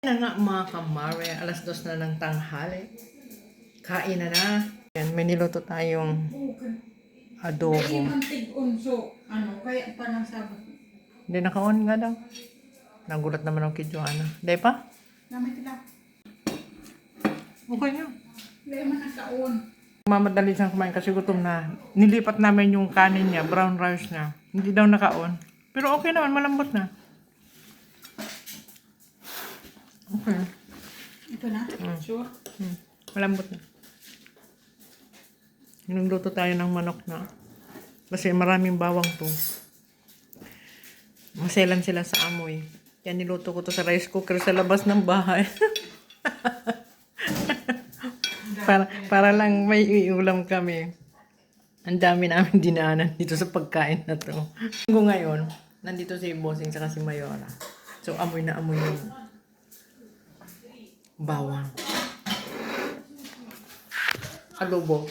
Na nga mga kamare, alas 2 na ng tanghali. Kain na na. Yan, may niluto tayong adobo. Kaya pa ng sabot. Hindi naka-on nga daw. Nagulat naman ako kay Joanna. Hindi pa? Namay tila. Okay na. Hindi man naka-on. Mamadali siyang kumain kasi gutom na. Nilipat namin yung kanin niya, brown rice niya. Hindi daw naka-on. Pero okay naman, malambot na. Okay. Ito na? Sure? Malambot na. Nagluto tayo ng manok na. Kasi maraming bawang to. Maselan sila sa amoy. Kaya niluto ko to sa rice cooker sa labas ng bahay. para lang may iulam kami. Ang dami namin dinaanan dito sa pagkain na to. Ngayon, nandito si Bossing saka si Mayora. So amoy na amoy yung bawang. Adobo.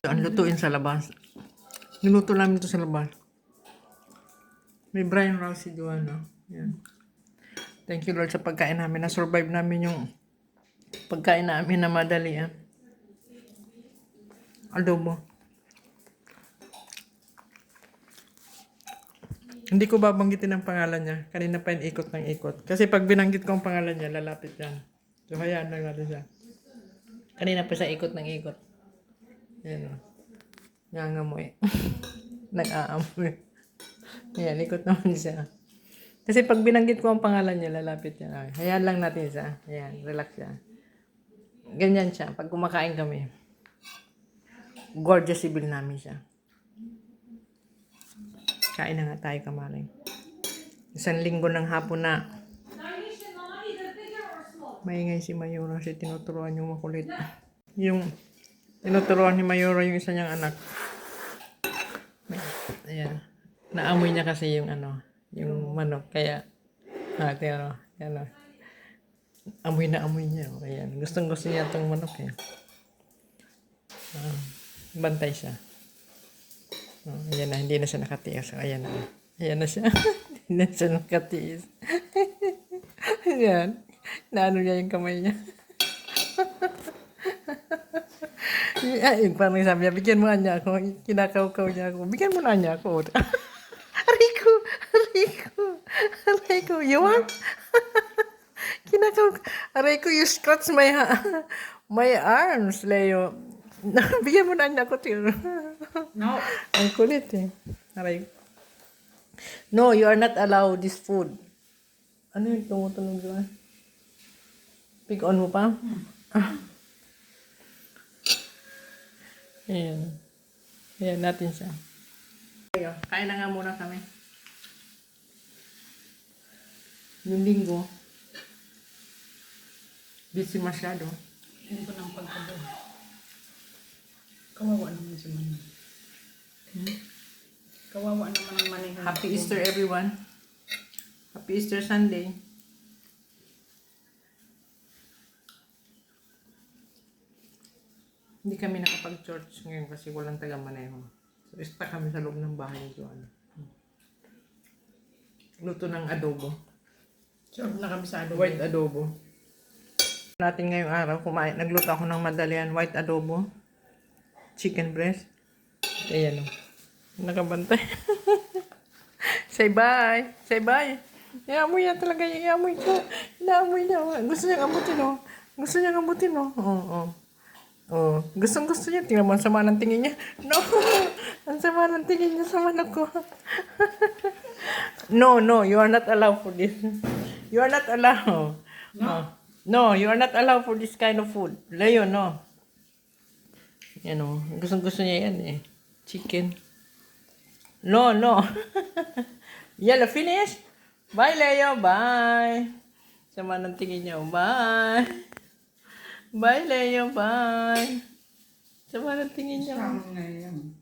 Ang lutuin sa labas. Niluto namin ito sa labas. May Brian Rouse si Joanna. Yan. Thank you Lord sa pagkain namin. Na-survive namin yung pagkain namin na madali. Adobo. Hindi ko babanggitin ang pangalan niya. Kanina pa yung ikot ng ikot. Kasi pag binanggit ko ang pangalan niya, lalapit yan. So, hayaan lang natin siya. Kanina pa siya ikot ng ikot. Yan o. Nangangamoy. Nag-aamoy. Yan, ikot naman siya. Kasi pag binanggit ko ang pangalan niya, lalapit yan. Ay, hayaan lang natin siya. Ayan, relax siya. Ganyan siya. Pag kumakain kami, gorgeous sibil namin siya. Kain na nga tayo, kamaring. Isang linggo ng hapon na. Maingay si Mayora kasi tinuturuan yung makulit. Yung tinuturuan ni Mayora yung isa niyang anak. Ayan. Naamoy niya kasi yung yung manok. Kaya, yan. Amoy na amoy niya. Ayan. Gustong gusto niya itong manok eh. Bantay siya. Ayan na, hindi na siya nakatiis. Ayan na. Ayan na siya. Hindi na siya nakatiis. Ayan. Naano niya yung kamay niya. Ay, parang sabi niya, bigyan mo na niya ako. Kinakaw-kaw niya ako. Bigyan mo na niya ako. Rico, you want? Rico, you scratch my arms, Leo. Bigyan mo na niya ako, tiro. No. Ang kulit eh. Aray. No, you are not allowed this food. Ano yung tumutunog doon? Pick on mo pa? Ayan. Ayan natin siya. Kain na nga muna kami. Yung linggo, busy masyado. Hindi ko ng pagkabo. Kawawa naman si Manny. Kawawa naman ang Manny. Happy Easter everyone. Happy Easter Sunday. Hindi kami nakapag-church ngayon kasi walang taga-maneho. So, stuck kami sa loob ng bahay ni Joanna. Luto ng adobo. Serve na kami sa adobo. White adobo. Natin ngayong araw, nagluto ako ng madalian white adobo. Chicken breast. Ayan o. Nakabantay. Say bye. Say bye. Iamoy niya talaga. Iamoy niya. Iamoy niya. Gusto niyang abutin o. Gusto niyang abutin o. Oo. Oh, gusto niya. Tingnan mo, ang sama ng tingin niya. No! Ang sama ng tingin niya sa manok ko. No, you are not allowed for this. You are not allowed. No, you are not allowed for this kind of food. Leo, no. Yan o, gusto niya yan eh. Chicken. No. Yellow, finish? Bye, Leo, bye. Sama ng tingin niya, bye. Bye, Leo. Bye. Sama ng tingin niya. Sama na yan.